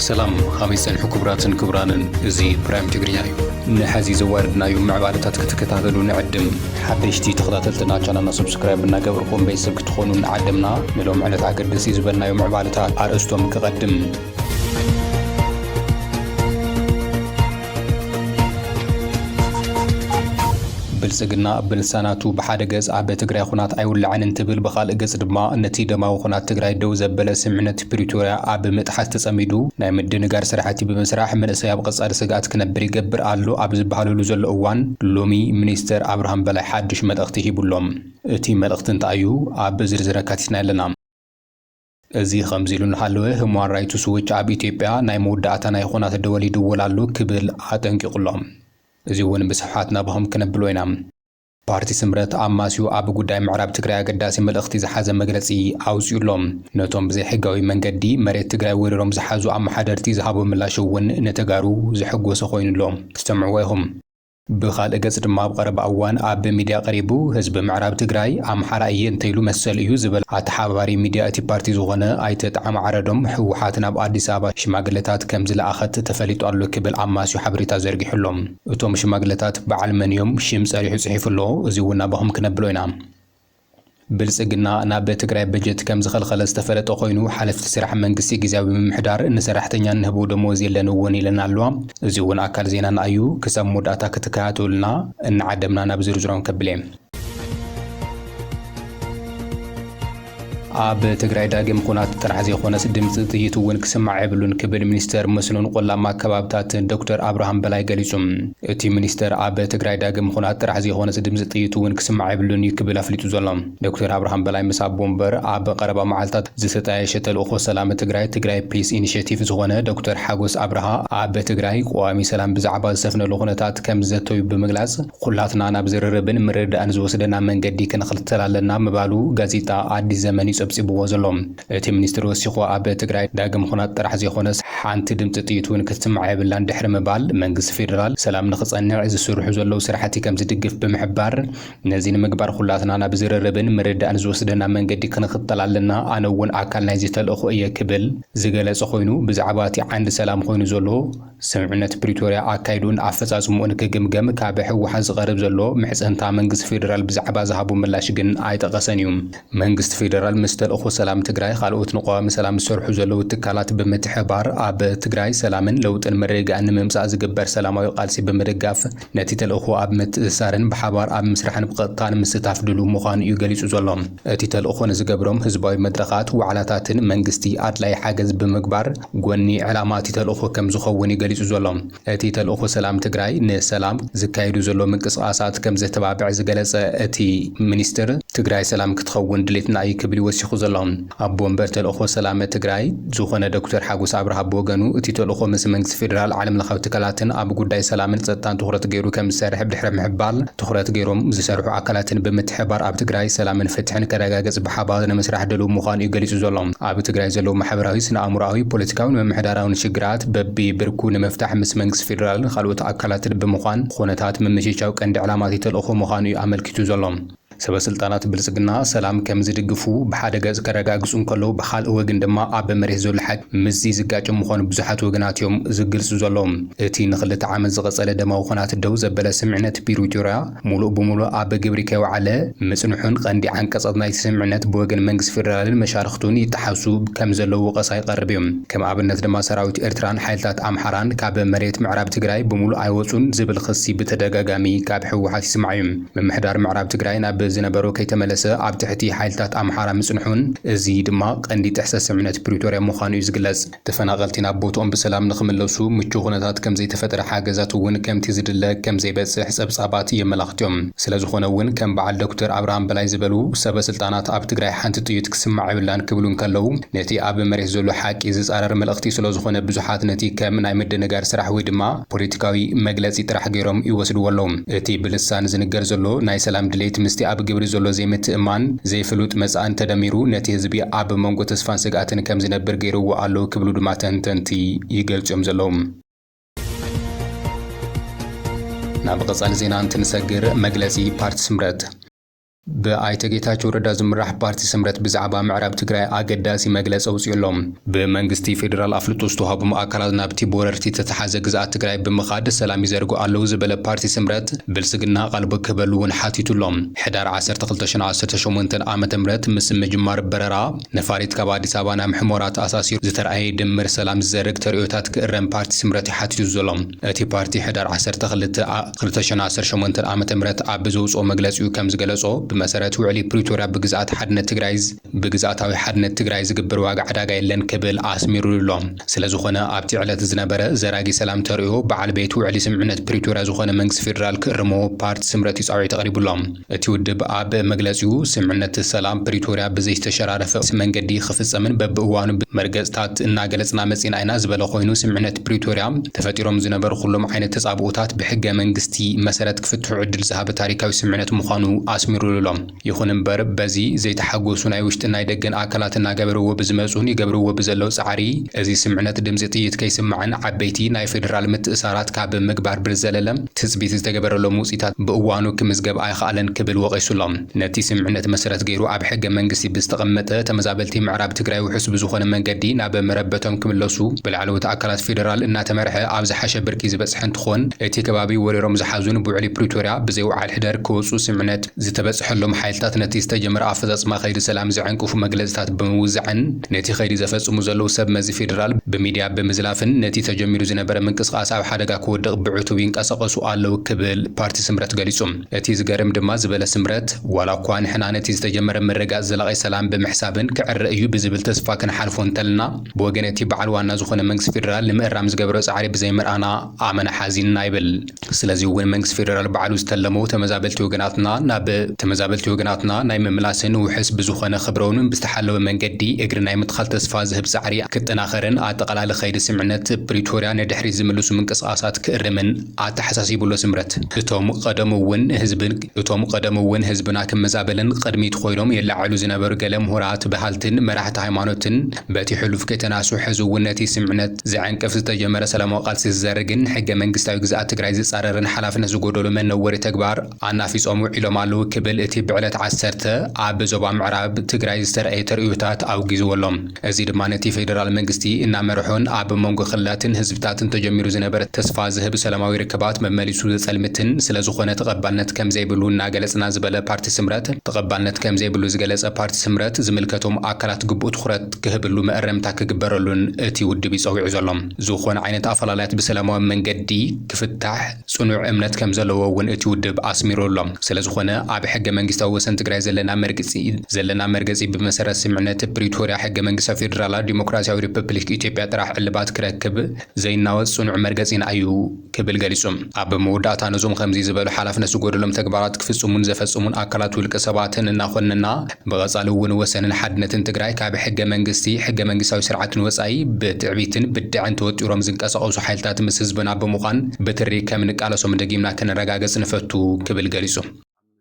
سلام خميسن حكبراتن كبرانن زي برايم تجرياي نحزي زواردنا يوم معبالتات كتكتاتلو نعدم حدشتي تخداتلتنا قناتنا سبسكرايب نقبركم بيسبك تخونون نعدمنا نلوم على تعقدسي زبلنا يوم معبالتات ارستم كقدم بلسقنا بلساناتو بحاد قز عبا تقرأي خونات عيول لعن تبل بخال قز دما النتي دماو خونات تقرأي دوزة بلا سمعنة بريتوريا عبا متحس تساميدو نايم الدنقار سرحاتي بمسراح من اسياب قصار سقات كنبري قبر قالو عبز بحالو لزل اوان لومي منيستر ابراهام بلا حادش مدقتي بلوم اتي مدقتن تايو عبا زرزركاتنا لنا ازي خمزيلون حلوه هموان رايتو سويتش عب إثيوبيا نايم ودعتنا يخونات الدولي دولالو كبل عتنكي قلهم زيون بصحاتنا بهم كنبلوينا بارتي سمرت عماسيو اب غداي معراب تግራይ አገዳሲ መልእኽቲ ዝሓዘ መግለጺ አውጽዩሎም ነቶም ብዘይ ሕጋዊ መንገዲ መሬት ትግራይ ወሪሮም ዝሓዙ አማሓደርቲ ዝሃቦ ምላሽውን ነተጋሩ ዝሕጎሰ ኮይኑሎም ክስተምዕወይሁም بخال اگز دما بقرب اوان اب ميديا قريبو حزب معراب تግራይ امحرا ينتيلو مسل እዩ ዝብል አተሓባሪ ሚዲያ እቲ ፓርቲ ዝኾነ አይተ ጣዕም ዓረዶም ሕወሓትን ኣብ አዲስ አበባ ሽማግለታት ከም ዝለኣኸት ተፈሊጡ ኣሎ ክብል አማስዩ ሓበሬታ ዘርጊሕሎም እቶም ሽማግለታት በዓል መንዮም ሽም ጸሪሑ ጽሒፍሎ እዚ ውና በهم ክነብሎ ኢና بلسقنا ناب تقرأي بجت كم زخل خلص تفرط خوينو حلفت سرح منقسي جزاوي محدار إن سرحتني نهبو دموزي لنا وني لنا اللوام زيون أكل زينا نأيو كسم مدة كتكاتو لنا إن عدمنا نبزر جرام كبليم اب تግራይ ዳግም ኩናት ተራሕዚ ኾነስ ድምጽ ጥይቱውን ክስማዕ ይብሉን ክብል ሚኒስተር መስኖን ቆላማ ከባብታት ዶክተር አብርሃም በላይ ገሊጹም እቲ ሚኒስተር اب ትግራይ ዳግም ኩናት ተራሕዚ ኾነስ ድምጽ ጥይቱውን ክስማዕ ይብሉን ይክብል አፍሊጡ ዘሎም ዶክተር አብርሃም በላይ መሳብ ቦምበር اب ቀረባ መዓልታት ዝሰጣየ ሸተልእኾ ሰላም ትግራይ ፒስ ኢኒሺየቲቭ ዝኾነ ዶክተር ሓጎስ አብርሃ اب ትግራይ ቋሚ ሰላም ብዛዕባ ዝሰፍነሉ ኩነታት ከም ዘተዩ ብምግላጽ ኩላትና ናብ ዝርርብን ምርዳእን ዝወስደና መንገዲ ክንኽልተል ኣለና ምባሉ ጋዜጣ አዲስ ዘመን ጽብጽብዎ ዘሎም እቲ ሚኒስትር ወሲኹ ኣብ ትግራይ ዳግም ኩናት ጥራሕ ዘይኾነስ ሓንቲ ድምጽ ጥይቱን ክትስማዕ ይብላን ድሕሪ ምባል መንግስቲ ፌደራል ሰላም ንኽጸንዕ ዝስርሑ ዘለው ስራሕቲ ከም ዝድግፍ ብምሕባር ነዚ ንምግባር ኩላትና ናብ ዝርርብን ምርዳእን ዝወስደና መንገዲ ክንኽተል ኣለና ኣነ እውን ኣካል ናይዚ ተልእኾ እየ ክብል ዝገለጸ ኮይኑ ብዛዕባ እቲ ዓንዲ ሰላም ኮይኑ ዘሎ ስምዕነት ፕሪቶሪያ ኣካይዱን ኣፈጻጽሙን ክግምገም ካብ ሕወሓት ዝቐርብ ዘሎ ምሕጽንታ መንግስቲ ፌደራል ብዛዕባ ዝሃቡ ምላሽ ግን ኣይጠቐሰን እዩ መንግስቲ ፌደራል ተልእኾ ሰላም ትግራይ ካልኦት ንቋሚ ሰላም ዝሰርሑ ዘለው ትካላት ብምትሕባር ኣብ ትግራይ ሰላምን ለውጥን መረጋጋእን ንምምጻእ ዝግበር ሰላማዊ ቃልሲ ብምድጋፍ ነቲ ተልእኾ ኣብ ምትእስሳርን ብሓባር ኣብ ምስራሕን ብቐጥታን ምስታፍ ድሉ ምዃኑ እዩ ገሊጹ ዘሎ እቲ ተልእኾ ንዝገብሮም ህዝባዊ መድረኻት ዋዕላታትን መንግስቲ ኣድላይ ሓገዝ ብምግባር ጎኒ ዕላማ እቲ ተልእኾ ከም ዝኸውን ገሊጹ ዘሎ እቲ ተልእኾ ሰላም ትግራይ ንሰላም ዝካየዱ ዘሎ ምንቅስቓሳት ከም ዘተባብዕ ዝገለጸ እቲ ሚኒስትር ትግራይ ሰላም ክትኸውን ድሌትና እዩ ክብል ይወሲኹ ዘሎም ኣብ ቦምበር ተልእኾ ሰላም ትግራይ ዝኾነ ዶክተር ሓጎስ አብርሃ በወገኑ እቲ ተልእኾ ምስ መንግስቲ ፌደራል ዓለም ለኻዊ ትካላትን ኣብ ጉዳይ ሰላምን ጸጥታን ትኹረት ገይሩ ከም ዝሰርሕ ብድሕሪ ምሕባር ትኹረት ገይሮም ዝሰርሑ ኣካላትን ብምትሕባር ኣብ ትግራይ ሰላምን ፍትሕን ከረጋገጽ ብሓባር ንምስራሕ ድሉው ምዃኑ እዩ ገሊጹ ዘሎ ኣብ ትግራይ ዘለው ማሕበራዊ ስነ-ኣእምሮኣዊ ፖለቲካውን መምሕዳራውን ሽግራት በቢ ብርኩ ንምፍታሕ ምስ መንግስቲ ፌደራልን ካልኦት ኣካላትን ብምዃን ኩነታት ምምችቻው ቀንዲ ዕላማት ተልእኾ ምዃኑ እዩ ኣመልኪቱ ዘሎ ሰበስልጣናት ብልጽግና ሰላም ከም ዝድግፉ ብሓደ ገጽ ከረጋግጹ እንከለው ብኻልእ ወገን ድማ ኣብ መሬት ዘሎ ሓቅ ምዚ ዝጋጭ ምዃኑ ብዙሓት ወገናት እዮም ዝግልጹ ዘሎም እቲ ንኽልተ ዓመት ዝቐጸለ ደማዊ ኩናት ደው ዘበለ ስምዕነት ፕሪቶሪያ ሙሉእ ብምሉእ ኣብ ግብሪ ከይወዓለ ምጽንሑን ቀንዲ ዓንቀጻት ናይቲ ስምዕነት ብወገን መንግስቲ ፌደራልን መሻርክቱን ይተሓሱ ከም ዘለው ወቀሳ ይቐርብ እዮም ከም ኣብነት ድማ ሰራዊት ኤርትራን ሓይልታት ኣምሓራን ካብ መሬት ምዕራብ ትግራይ ብምሉእ ኣይወጹን ዝብል ክሲ ብተደጋጋሚ ካብ ሕወሓት ይስማዕ እዩ ምምሕዳር ምዕራብ ትግራይ ናብ ዝነበሮ ከይተመለሰ ኣብ ትሕቲ ሓይልታት ኣምሓራ ምጽንሑን እዚ ድማ ቀንዲ ጥሕሰት ስምዕነት ፕሪቶሪያ ምዃኑ እዩ ዝግለጽ ተፈናቀልቲ ናብ ቦትኦም ብሰላም ንኽምለሱ ምቹው ኩነታት ከም ዘይተፈጠረ ሓገዛት እውን ከምቲ ዝድለ ከም ዘይበጽሕ ጸብጻባት የመላኽትዮም ስለዝኾነ እውን ከም በዓል ዶክተር አብርሃም በላይ ዝበሉ ሰበስልጣናት ኣብ ትግራይ ሓንቲ ጥይት ክስማዕ ይብላን ክብሉን ከለው ነቲ ኣብ መሬት ዘሎ ሓቂ ዝጻረር መልእኽቲ ስለዝኾነ ብዙሓት ነቲ ከም ናይ ምድንጋር ስራሕ ወይ ድማ ፖለቲካዊ መግለጺ ጥራሕ ገይሮም ይወስድዎ ኣለዉ እቲ ብልሳን ዝንገር ዘሎ ናይ ሰላም ድሌት ምስቲ ኣብ ግብሪ ዘሎ ዘይምትእማን ዘይፍሉጥ መጻእን ተደሚሩ ነቲ ህዝቢ ኣብ መንጎ ተስፋን ስጋትን ከም ዝነብር ገይርዎ ኣሎ ክብሉ ድማ ተንተንቲ ይገልጹም ዘለዉ ናብ ቀጻሊ ዜና እንትንሰግር መግለጺ ፓርቲ ስምረት ብኣይተ ጌታቸው ረዳ ዝምራሕ ፓርቲ ስምረት ብዛዕባ ምዕራብ ትግራይ ኣገዳሲ መግለፂ ኣውፅኡሎም ብመንግስቲ ፌደራል ኣፍልጦ ዝተዋሃቦም ኣካላት ናብቲ ቦረርቲ ተተሓዘ ግዝኣት ትግራይ ብምኻድ ሰላም ይዘርጉ ኣለዉ ዝበለ ፓርቲ ስምረት ብልጽግና ቃልቢ ክህበሉ እውን ሓቲቱሎም ሕዳር 12/2018 ዓመተ ምህረት ምስ ምጅማር በረራ ነፋሪት ካብ ኣዲስ ኣበባ ናብ ሕሞራት ኣሳሲሩ ዝተረኣየ ድምር ሰላም ዝዘርግ ተርእዮታት ክእረም ፓርቲ ስምረት ይሓቲቱ ዘሎም እቲ ፓርቲ ሕዳር 12/2018 ዓመተ ምህረት ኣብ ዘውፅኦ መግለፂኡ ከም ዝገለጾ መሰረት ውዕሊ ፕሪቶሪያ ብግዛታዊ ሓድነት ትግራይ ዝግበር ዋጋ ዕዳጋ የለን ክብል ኣስሚሩሎም ስለዝኾነ ኣብቲ ዕለት ዝነበረ ዘራጊ ሰላም ተርእዮ በዓል ቤት ውዕሊ ስምምዕነት ፕሪቶሪያ ዝኾነ መንግስቲ ፌደራል ክእርሞ ፓርቲ ስምረት ጻውዒት ተቐሪቡሎም እቲ ውድብ ኣብ መግለፂኡ ስምምዕነት ሰላም ፕሪቶሪያ ብዘይተሸራረፈ መንገዲ ክፍጸምን በብእዋኑ መርገጽታት እናገለጽና መጺና ኢና ዝበለ ኮይኑ ስምምዕነት ፕሪቶሪያ ተፈጢሮም ዝነበሩ ኩሎም ዓይነት ተጻብኡታት ብሕገ መንግስቲ መሰረት ክፍትሑ ዕድል ዝሃበ ታሪካዊ ስምምዕነት ምዃኑ ኣስሚሩሎም ይኹን እምበር በዚ ዘይተሓጎሱ ናይ ውሽጢ ናይ ደገን ኣካላት እናገበርዎ ብዝመጹን ይገብርዎ ብዘለው ጻዕሪ እዚ ስምምዕነት ድምፂ ጥይት ከይስምዓን ዓበይቲ ናይ ፌደራል ምትእሳራት ካብ ምግባር ብዝዘለለ ትጽቢት ዝተገበረሎም ውጽኢታት ብእዋኑ ክምዝገብ ኣይከኣለን ክብል ወቒሱሎም ነቲ ስምምዕነት መሰረት ገይሩ ኣብ ሕገ መንግስቲ ብዝተቐመጠ ተመዛበልቲ ምዕራብ ትግራይ ውሕስ ብዝኾነ መንገዲ ናብ መረበቶም ክምለሱ ብላዕለዎት ኣካላት ፌደራል እናተመርሐ ኣብ ዝሓሸ ብርኪ ዝበጽሕ እንትኾን እቲ ከባቢ ወሪሮም ዝሓዙን ብውዕሊ ፕሪቶሪያ ብዘይውዓል ሕደር ክወፁ ስምምዕነት ዝተበጽሐሎም ሓይልታት ነቲ ዝተጀመረ ኣፈጻጽማ ኸይዲ ሰላም ዝዕንቅፉ መግለጽታት ብምውዛዕን ነቲ ኸይዲ ዘፈጽሙ ዘለዉ ሰብ መዚ ፌደራል ብሚድያ ብምዝላፍን ነቲ ተጀሚሩ ዝነበረ ምንቅስቓስ ኣብ ሓደጋ ክወድቕ ብዕቱብ ይንቀሳቐሱ ኣለዉ ክብል ፓርቲ ስምረት ገሊጹ እቲ ዝገርም ድማ ዝበለ ስምረት ዋላ እኳ ንሕና ነቲ ዝተጀመረ ምርጋጽ ዘላቒ ሰላም ብምሕሳብን ክዕረ እዩ ብዝብል ተስፋ ክንሓልፎ እንተለና ብወገን እቲ በዓል ዋና ዝኾነ መንግስቲ ፌደራል ንምእራም ዝገበሮ ጻዕሪ ብዘይምርኣና ኣመና ሓዚንና ይብል ስለዚ እውን መንግስቲ ፌደራል በዓሉ ዝተለሞ ተመዛበልቲ ወገናትና ናይ ምምላስን ውሕስ ብዝኾነ ክብረውንን ብዝተሓለወ መንገዲ እግሪ ናይ ምትኻል ተስፋ ዝህብ ጻዕሪ ክጥናኸርን ኣጠቓላሊ ኸይዲ ስምምዕነት ፕሪቶሪያ ንድሕሪት ዝምልሱ ምንቅስቓሳት ክእርምን ኣተሓሳሲቡሎ ስምረት እቶም ቀደም እውን ህዝብና ክመዛበልን ቅድሚት ኮይኖም የላዕሉ ዝነበሩ ገለ ምሁራት ባህልትን መራሕቲ ሃይማኖትን በቲ ሕሉፍ ከተናሱ ሕዚ እውን ነቲ ስምምዕነት ዝዕንቅፍ ዝተጀመረ ሰላማዊ ቃልሲ ዝዘርግን ሕገ መንግስታዊ ግዝኣት ትግራይ ዝጻረርን ሓላፍነት ዝጎደሉ መነወሪ ተግባር ኣናፊጾም ውዒሎም ኣለዉ ክብል እቲ ብዕለት 10 ኣብ ዞባ ምዕራብ ትግራይ ዝተረኣየ ተርእዮታት ኣውጊዝዎሎም እዚ ድማ ነቲ ፌደራል መንግስቲ እናመርሖን ኣብ መንጎ ክልላትን ህዝብታትን ተጀሚሩ ዝነበረ ተስፋ ዝህብ ሰላማዊ ርክባት መመሊሱ ዝጸልምትን ስለዝኾነ ተቐባልነት ከም ዘይብሉ እናገለጽና ዝበለ ፓርቲ ስምረት ዝምልከቶም ኣካላት ግቡእ ትኹረት ክህብሉ መእረምታ ክግበረሉን እቲ ውድብ ይጸዊዑ ዘሎም ዝኾነ ዓይነት ኣፈላላያት ብሰላማዊ መንገዲ ክፍታሕ ጽኑዕ እምነት ከም ዘለዎ እውን እቲ ውድብ ኣስሚሩሎም ስለዝኾነ ኣብ ሕገ መንግስታዊ ወሰን ትግራይ ዘለና መርገጺ ብመሰረት ስምምዕነት ፕሪቶሪያ ሕገ መንግስታዊ ፌደራላዊ ዲሞክራሲያዊ ሪፐብሊክ ኢትዮጵያ ጥራሕ ዕልባት ክረክብ ዘይናወጽ ጽኑዕ መርገጺና እዩ ክብል ገሊጹ ኣብ መወዳእታ ነዞም ከምዚ ዝበሉ ሓላፍነት ዝጎደሎም ተግባራት ክፍጽሙን ዘፈጽሙን ኣካላት ውልቀ ሰባትን እናኾንና ብቐጻሊ እውን ወሰንን ሓድነትን ትግራይ ካብ ሕገ መንግስታዊ ስርዓትን ወጻኢ ብትዕቢትን ብድዕን ተወጢሮም ዝንቀሳቐሱ ሓይልታት ምስ ህዝብና ብምዃን በትሪ ከም ንቃለሶም ደጊምና ክንረጋገጽ ንፈቱ ክብል ገሊጹ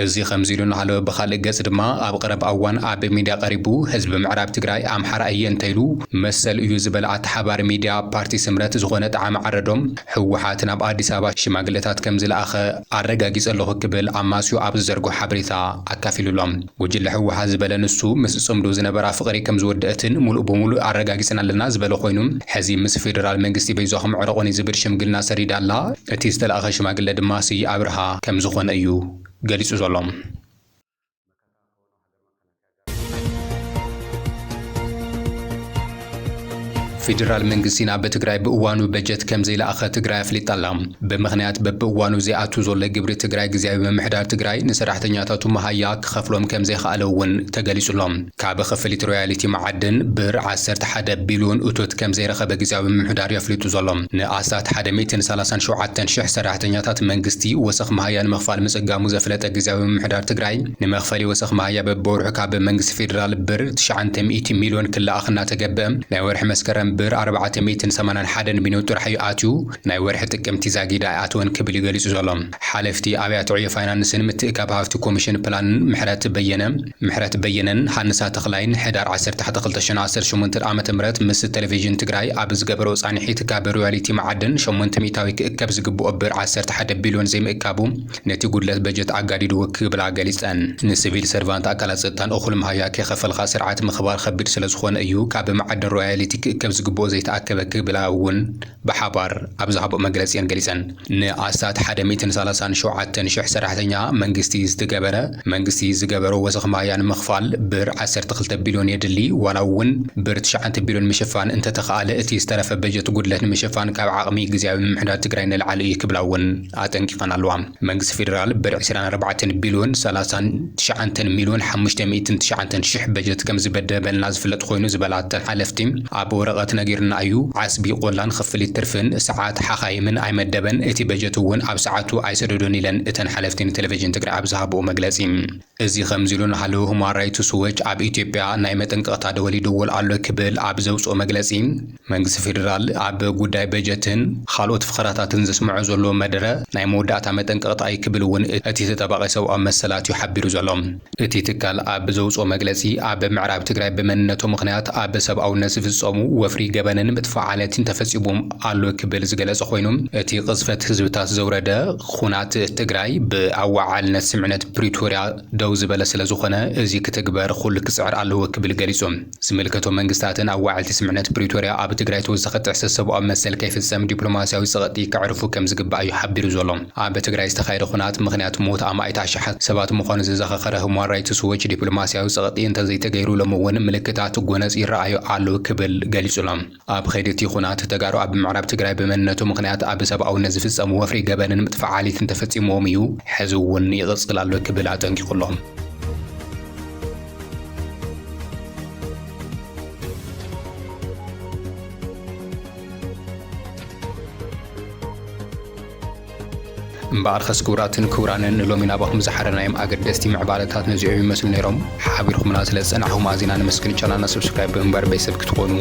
እዚ ከምዚ ኢሉ እናሃለወ ብኻልእ ገጽ ድማ ኣብ ቀረባ እዋን ኣብ ሚድያ ቀሪቡ ህዝቢ ምዕራብ ትግራይ ኣምሓራ እየ እንተኢሉ መሰል እዩ ዝበለ ኣተሓባሪ ሚድያ ፓርቲ ስምረት ዝኾነ ጣዕሚ ዓረዶም ህወሓት ናብ ኣዲስ ኣበባ ሽማግለታት ከም ዝለኣኸ ኣረጋጊጸ ኣለኹ ክብል ኣማስዩ ኣብ ዝዘርጎ ሓበሬታ ኣካፊሉሎም ጉጅለ ህወሓት ዝበለ ንሱ ምስ ጽምዱ ዝነበራ ፍቕሪ ከም ዝወድአትን ሙሉእ ብሙሉእ ኣረጋጊጽና ኣለና ዝበለ ኮይኑ ሕዚ ምስ ፌደራል መንግስቲ በይዞኹም ዕረቑኒ ዝብል ሽምግልና ሰሪዳ ኣላ እቲ ዝተለኣኸ ሽማግለ ድማ ስዩ ኣብርሃ ከም ዝኾነ እዩ ገሊጹ ዘሎም ፌደራል መንግስቲ ናብ ትግራይ ብእዋኑ በጀት ከም ዘይለኣኸ ትግራይ ኣፍሊጣላ ብምኽንያት በብእዋኑ ዘይኣቱ ዘሎ ግብሪ ትግራይ ግዝያዊ ምምሕዳር ትግራይ ንሰራሕተኛታቱ መሃያ ክኸፍሎም ከም ዘይከኣለ እውን ተገሊጹሎም ካብ ክፍሊት ሮያሊቲ መዓድን ብር 11 ቢልዮን እቶት ከም ዘይረኸበ ግዝያዊ ምምሕዳር የፍሊጡ ዘሎም ንኣስታት 137,000 ሰራሕተኛታት መንግስቲ ወሰኽ መሃያ ንምኽፋል ምጽጋሙ ዘፍለጠ ግዝያዊ ምምሕዳር ትግራይ ንመኽፈሊ ወሰኽ መሃያ በብወርሑ ካብ መንግስቲ ፌደራል ብር 900 ሚልዮን ክለኣኽ እናተገብአ ናይ ወርሒ መስከረም እምበር 481 ሚሊዮን ጥራሕ እዩ ኣትዩ ናይ ወርሒ ጥቅምቲ ዛጊዳ ኣትወን ክብል ይገልጹ ዘሎም ሓለፍቲ ኣብያተ ዕዮ ፋይናንስን ምትእካብ ሃብቲ ኮሚሽን ፕላንን ምሕረት በየነን ሃንሳ ተኽላይን ሕዳር 11 2018 ዓመተ ምህረት ምስ ቴሌቪዥን ትግራይ ኣብ ዝገበረው ጻንሒት ካብ ሮያሊቲ ማዕድን 800 ክእከብ ዝግብኦ ብር 11 ቢልዮን ዘይምእካቡ ነቲ ጉድለት በጀት ኣጋዲዱ ክብላ ገሊጸን ንሲቪል ሰርቫንት ኣካላት ጸጥታን እኹል መሃያ ከኸፈልካ ስርዓት ምኽባር ከቢድ ስለ ዝኾነ እዩ ካብ ማዕድን ሮያሊቲ ክእከብ ዝግብኦ ዘይተኣከበ ክብላ እውን ብሓባር ኣብ ዝሃቦ መግለጺን ገሊጸን ንኣስታት 137,000 ሰራሕተኛ መንግስቲ ዝገበሮ ወሰኽ ማያ ንምኽፋል ብር 12 ቢልዮን የድሊ ዋላ እውን ብር 9 ቢልዮን ምሽፋን እንተተኸኣለ እቲ ዝተረፈ በጀት ጉድለት ንምሽፋን ካብ ዓቕሚ ግዝያዊ ምምሕዳር ትግራይ ንላዕሊ እዩ ክብላ እውን ኣጠንቂቐን ኣለዋ መንግስቲ ፌደራል ብር 24 ቢልዮን 39 ሚልዮን 509 ሽሕ በጀት ከም ዝበደበልና ዝፍለጥ ኮይኑ ዝበላተን ሓለፍቲ ኣብ ወረቐት ነጊርና እዩ ዓስቢ ቆላን ክፍሊት ትርፍን ሰዓት ሓኻይምን ኣይመደበን እቲ በጀት እውን ኣብ ሰዓቱ ኣይሰደዶን ኢለን እተን ሓለፍቲ ቴሌቪዥን ትግራይ ኣብ ዝሃብኦ መግለጺ እዚ ከምዚሉ ንሃለዉ ሁማን ራይትስ ዎች ኣብ ኢትዮጵያ ናይ መጠንቀቕታ ደወል ይድወል ኣሎ ክብል ኣብ ዘውፅኦ መግለጺ መንግስቲ ፌደራል ኣብ ጉዳይ በጀትን ካልኦት ፍቕራታትን ዘስምዖ ዘሎ መደረ ናይ መወዳእታ መጠንቀቕታ ክብል እውን እቲ ተጠባቂ ሰብኣዊ መሰላት እዩ ሓቢሩ ዘሎ እቲ ትካል ኣብ ዘውፅኦ መግለጺ ኣብ ምዕራብ ትግራይ ብመንነቱ ምኽንያት ኣብ ሰብኣውነት ዝፍጸሙ ወፍሪ ገበንን ምጥፋዓለትን ተፈጺሞም ኣሎ ክብል ዝገለጸ ኮይኑ እቲ ቅጽፈት ህዝብታት ዘውረደ ኩናት ትግራይ ብኣዋዓልነት ስምዕነት ፕሪቶሪያ ደው ዝበለ ስለ ዝኾነ እዚ ክትግበር ኩሉ ክጽዕር ኣለዎ ክብል ገሊጹ ዝምልከቶ መንግስታትን ኣዋዓልቲ ስምዕነት ፕሪቶሪያ ኣብ ትግራይ ተወሳኺ ጥሕሰት ሰብኣዊ መሰል ከይፍጸም ዲፕሎማስያዊ ጸቕጢ ከዕርፉ ከም ዝግባእ እዩ ሓቢሩ ዘሎ ኣብ ትግራይ ዝተኻየደ ኩናት ምኽንያት ሞት ኣማኢት ኣሽሓት ሰባት ምዃኑ ዝዘኻኸረ ሁማን ራይትስ ዎች ዲፕሎማስያዊ ጸቕጢ እንተዘይተገይሩሎም እውን ምልክታት ጎነጽ ይረኣዩ ኣለዉ ክብል ገሊጹሎም ኣብ ኸይዲ እቲ ኩናት ተጋሩ ኣብ ምዕራብ ትግራይ ብመንነቱ ምኽንያት ኣብ ሰብኣውነት ዝፍጸሙ ወፍሪ ገበንን ምጥፋዓሊትን ተፈጺሞም እዩ ሕዚ እውን ይቕጽል ኣሎ ክብል ኣጠንቂቑሎም እምበኣር ክቡራትን ክቡራንን ሎሚ ናባኹም ዝሓረናዮም ኣገደስቲ ምዕባለታት ነዚኦም ይመስሉ ነይሮም ሓቢርኩምና ስለ ዝጸናሕኩም ኣዚና ንመስግን ቻናልና ሰብስክራይብ ብምግባር ቤተሰብ ክትኾኑ